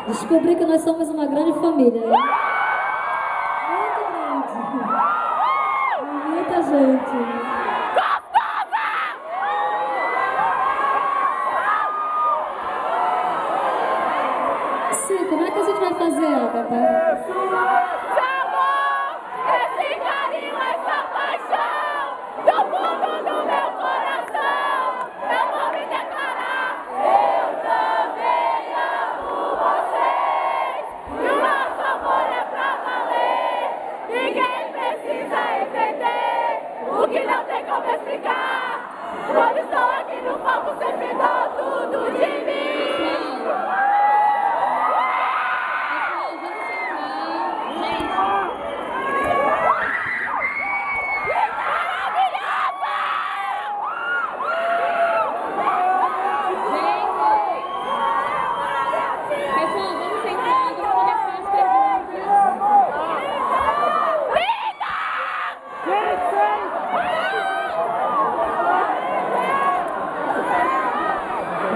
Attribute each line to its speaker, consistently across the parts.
Speaker 1: Descobri que nós somos uma grande família, né? Muito grande. Muita gente. Sim, como é que a gente vai fazer, Agatha?
Speaker 2: Esse carinho, essa paixão, do fundo do meu coração, eu vou me declarar. Eu também amo vocês, e o nosso amor é pra valer. Ninguém precisa entender o que não tem como explicar. Quando estou aqui no palco, sempre dou tudo de mim.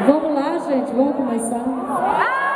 Speaker 1: Vamos lá, gente, vamos começar.